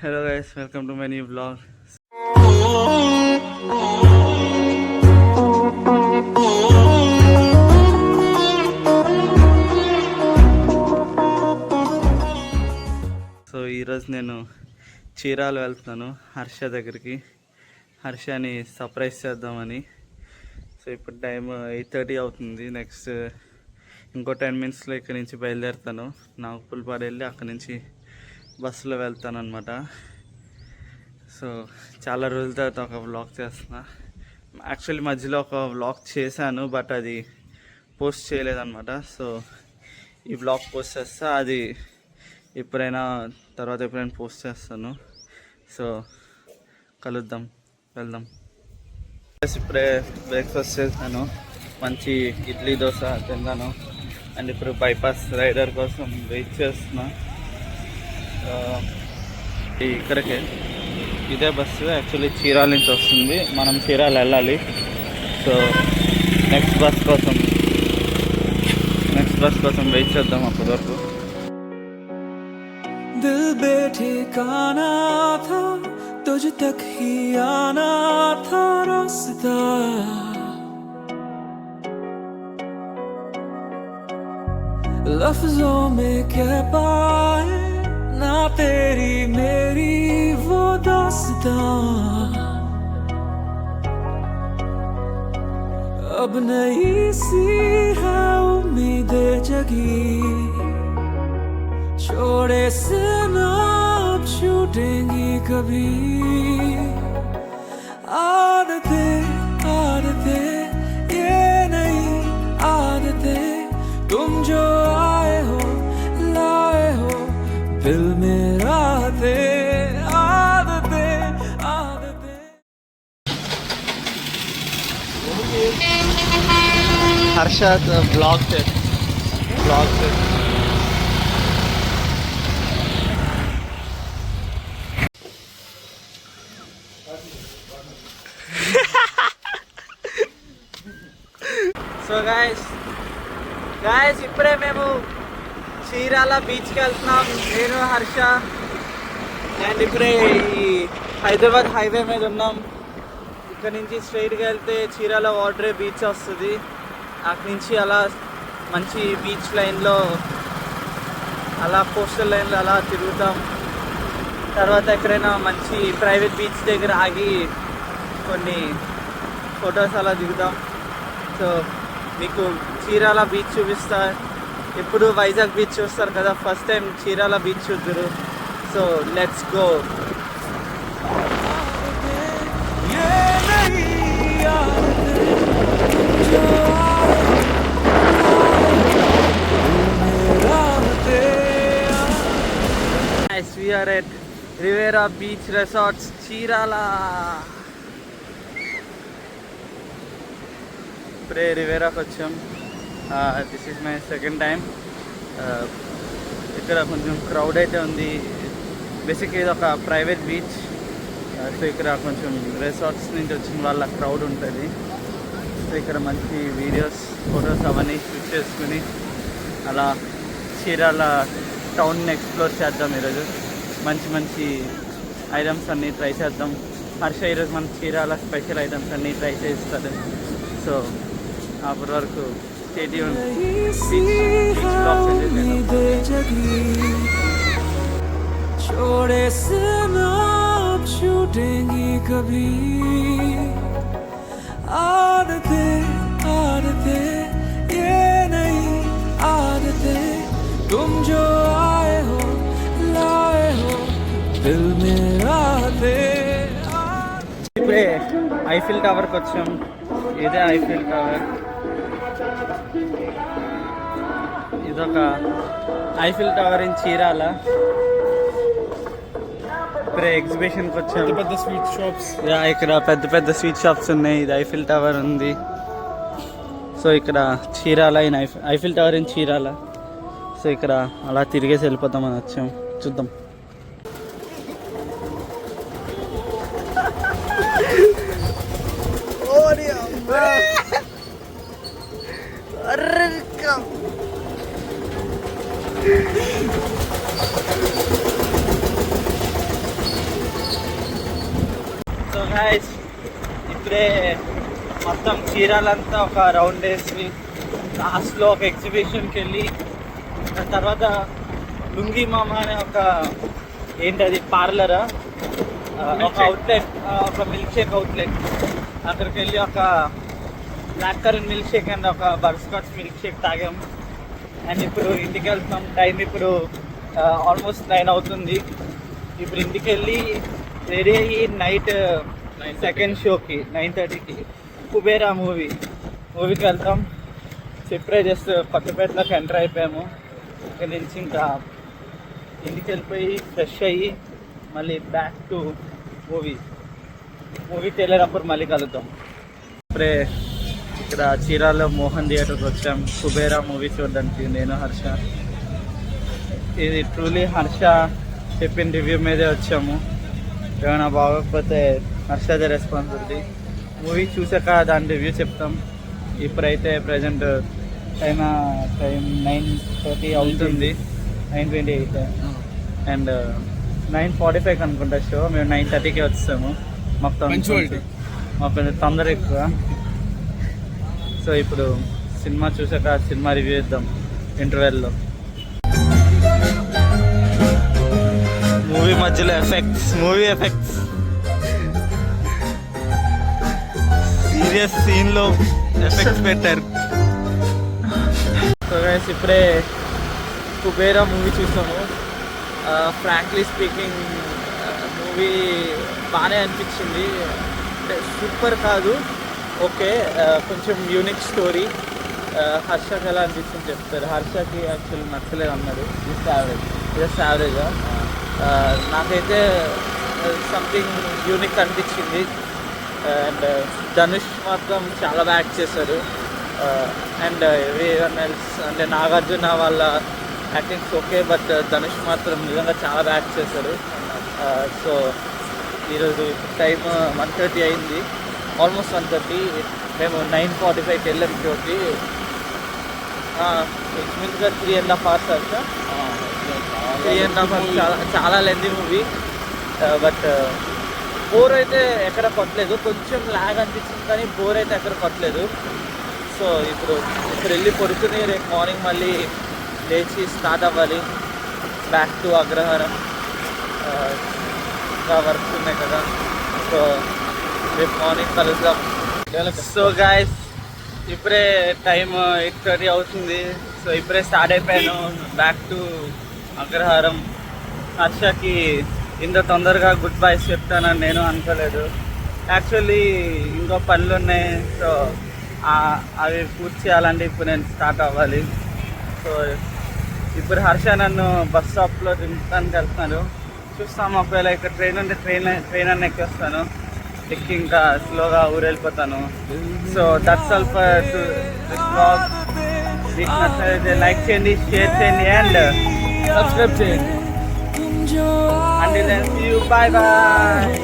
Hello guys, welcome to my new vlog. So ఈరోజు నేను చీరాలు వెళ్తున్నాను హర్ష దగ్గరికి. హర్షని సర్ప్రైజ్ చేద్దామని. సో ఇప్పుడు టైం 8:30 అవుతుంది. నెక్స్ట్ ఇంకో 10 మినిట్స్లో ఇక్కడి నుంచి బయలుదేరుతాను. నాగపుల్పాడు వెళ్ళి అక్కడి నుంచి బస్సులో వెళ్తాను అనమాట. సో చాలా రోజుల తర్వాత ఒక వ్లాగ్ చేస్తున్నా. యాక్చువల్లీ మధ్యలో ఒక వ్లాగ్ చేశాను, బట్ అది పోస్ట్ చేయలేదన్నమాట. సో ఈ వ్లాగ్ పోస్ట్ చేస్తా, అది ఎప్పుడైనా పోస్ట్ చేస్తాను. సో కలుద్దాం, వెళ్దాం. ఇప్పుడే బ్రేక్ఫాస్ట్ చేశాను, మంచి ఇడ్లీ దోశ తిన్నాను. అండ్ ఇప్పుడు బైపాస్ రైడర్ కోసం వెయిట్ చేస్తున్నా. ఇక్కడికే ఇదే బస్సు యాక్చువల్లీ చీరాల నుంచి వస్తుంది, మనం చీరాల వెళ్ళాలి. సో నెక్స్ట్ బస్ కోసం వెయిట్ చేద్దాం అప్పటి వరకు. दिल बेठिकाना था, तुझ तक ही आना था रास्ता। लफ्जों में कह पाए ना तेरी मेरी वो दास्तां। अब नई सी है उम्मीदें जगी, छोड़े से ना अब छूटेंगी कभी। आदतें ये नहीं आदतें, तुम जो आए हो लाए हो दिल में राहतें। आदतें हर्षद ब्लॉग से సో గాయస్ ఇప్పుడే మేము చీరాల బీచ్కి వెళ్తున్నాం, నేను హర్ష. అండ్ ఇప్పుడే ఈ హైదరాబాద్ హైవే మీద ఉన్నాం. ఇక్కడ నుంచి స్ట్రైట్గా వెళ్తే చీరాల వాటరే బీచ్ వస్తుంది. అక్కడి నుంచి అలా మంచి బీచ్ లైన్లో, అలా కోస్టల్ లైన్లో అలా తిరుగుతాం. తర్వాత ఎక్కడైనా మంచి ప్రైవేట్ బీచ్ దగ్గర ఆగి కొన్ని ఫొటోస్ అలా దిగుతాం. సో మీకు చీరాల బీచ్ చూపిస్తా. ఎప్పుడు వైజాగ్ బీచ్ చూస్తారు కదా, ఫస్ట్ టైం చీరాల బీచ్ చూద్దరు. So let's go. We are at Rivera Beach Resorts, Chirala. ఇప్పుడే రివేరాకి వచ్చాం. This is my second time. ఇక్కడ కొంచెం క్రౌడ్ అయితే ఉంది. బేసిక్గా ఇది ఒక ప్రైవేట్ బీచ్. సో ఇక్కడ కొంచెం రిసార్ట్స్ నుంచి వచ్చిన వాళ్ళ క్రౌడ్ ఉంటుంది. సో ఇక్కడ మంచి వీడియోస్, ఫొటోస్ అవన్నీ షూట్ చేసుకుని అలా చీరాల టౌన్ని ఎక్స్ప్లోర్ చేద్దాం. ఈరోజు మంచి ఐటమ్స్ అన్నీ ట్రై చేద్దాం. హర్ష ఈరోజు మన చీరాల స్పెషల్ ఐటమ్స్ అన్నీ ట్రై చేస్తారు. సో అప్పటి వరకు స్టే ట్యూన్. छोड़े से ना छूटेंगी कभी। आदतें ये नहीं आदतें, तुम जो आए हो लाए हो दिल में राहतें। ఇప్పుడే ఐఫిల్ టవర్కి వచ్చాం. ఇదే ఐఫిల్ టవర్. ఇదొక ఐఫిల్ టవర్ ఇన్ చీరాల. ఇప్పుడే ఎగ్జిబిషన్కి వచ్చాం. పెద్ద స్వీట్ షాప్స్, ఇక్కడ పెద్ద స్వీట్ షాప్స్ ఉన్నాయి. ఇది ఐఫిల్ టవర్ ఉంది. సో ఇక్కడ Chirala in Eiffel tower in Chirala. So ఇక్కడ అలా తిరిగేసి వెళ్ళిపోతామని వచ్చాం. చూద్దాం. గైస్ ఇప్పుడే మొత్తం చీరాలంతా ఒక రౌండ్ వేసి లాస్ట్లో ఒక ఎగ్జిబిషన్కి వెళ్ళి దాని తర్వాత లుంగి మామ అనే ఒక ఏంటది పార్లరా ఒక అవుట్లెట్ ఒక మిల్క్ షేక్ అవుట్లెట్ అక్కడికి వెళ్ళి ఒక black currant milk shake and ఒక బటర్స్కాచ్ మిల్క్ షేక్ తాగాం. అండ్ ఇప్పుడు ఇంటికి వెళ్తాం. టైం ఇప్పుడు ఆల్మోస్ట్ 9 అవుతుంది. ఇప్పుడు ఇంటికి వెళ్ళి రెడీ అయ్యి నైట్ సెకండ్ షోకి 9:30కి కుబేరా మూవీకి వెళ్తాం. ఇప్పుడే జస్ట్ కొత్తపేటలోకి ఎంటర్ అయిపోయాము. ఇక్కడ నుంచి ఇంకా ఇంటికి వెళ్ళిపోయి ఫ్రెష్ అయ్యి మళ్ళీ బ్యాక్ టు మూవీకి వెళ్ళేటప్పుడు మళ్ళీ కలుద్దాం. ఇప్పుడే ఇక్కడ చీరాల్లో మోహన్ థియేటర్కి వచ్చాం కుబేరా మూవీ చూడడానికి నేను హర్ష. ఇది ట్రూలీ హర్ష చెప్పిన రివ్యూ మీదే వచ్చాము. ఏమైనా బాగోకపోతే హర్షదే రెస్పాన్సిబిలిటీ. మూవీ చూసాక దాని రివ్యూ చెప్తాం. ఇప్పుడైతే ప్రజెంట్ టైం 9:30 అవుతుంది. 9:28 అండ్ 9:45 అనుకుంటా షో. మేము 9:30కి వచ్చాము. మాకు కొంచెం తొందర ఎక్కువ. సో ఇప్పుడు సినిమా చూసాక సినిమా రివ్యూ ఇద్దాం ఇంటర్వెల్లో. మూవీ మధ్యలో మూవీ ఎఫెక్ట్స్ సీరియస్ సీన్లో ఎఫెక్ట్స్ పెట్టారు. సో గైస్ ఇప్పుడే కుబేరా మూవీ చూసాము. ఫ్రాంక్లీ స్పీకింగ్ మూవీ బాగానే అనిపించింది. అంటే సూపర్ కాదు, ఓకే, కొంచెం యూనిక్ స్టోరీ. హర్షకి ఎలా అనిపించింది చెప్తారు. హర్షకి యాక్చువల్లీ నచ్చలేదు అన్నాడు. జస్ట్ యావరేజ్గా. నాకైతే సంథింగ్ యూనిక్ అనిపించింది. అండ్ ధనుష్ మాత్రం చాలా బాగా యాక్ట్ చేశారు. అండ్ ఎవరీవన్ ఎల్స్ అంటే నాగార్జున వాళ్ళ యాక్టింగ్స్ ఓకే, బట్ ధనుష్ మాత్రం నిజంగా చాలా బాగా యాక్ట్ చేశారు. సో ఈరోజు టైం 1:30 అయింది, ఆల్మోస్ట్ 1:30. మేము 9:45కి వెళ్ళాం షోకి. ఇంచుమించుగా 3.5 hours సార్. 3.5 hours చాలా లెంతీ మూవీ. బట్ బోర్ అయితే ఎక్కడ కొట్టలేదు. కొంచెం లాగ్ అనిపించింది కానీ బోర్ అయితే ఎక్కడ కొట్టలేదు. సో ఇప్పుడు వెళ్ళి పడుకుని రేపు మార్నింగ్ మళ్ళీ లేచి స్టార్ట్ అవ్వాలి బ్యాక్ టు అగ్రహారం. ఇంకా వర్క్స్ ఉన్నాయి కదా, సో రేపు మార్నింగ్ కలుద్దాం. సో గాయస్ ఇప్పుడే టైం 8:30 అవుతుంది. సో ఇప్పుడే స్టార్ట్ అయిపోయాను బ్యాక్ టు అగ్రహారం. హర్షకి ఇంత తొందరగా గుడ్ బైస్ చెప్తానని నేను అనుకోలేదు. యాక్చువల్లీ ఇంకో పనులు ఉన్నాయి. సో అవి పూర్తి చేయాలంటే ఇప్పుడు నేను స్టార్ట్ అవ్వాలి. సో ఇప్పుడు హర్ష నన్ను బస్ స్టాప్లో దింపడానికి వెళ్తున్నాను. చూస్తాము, ఒకవేళ ఇక్కడ ట్రైన్ ఉంటే ట్రైన్ అన్న ఎక్కేస్తాను. ఎక్కి ఇంకా స్లోగా ఊరు వెళ్ళిపోతాను. So that's all for this vlog. మీకు నచ్చితే లైక్ చేయండి, షేర్ చేయండి అండ్ సబ్స్క్రైబ్ చేయండి. Until then, see you. Bye bye.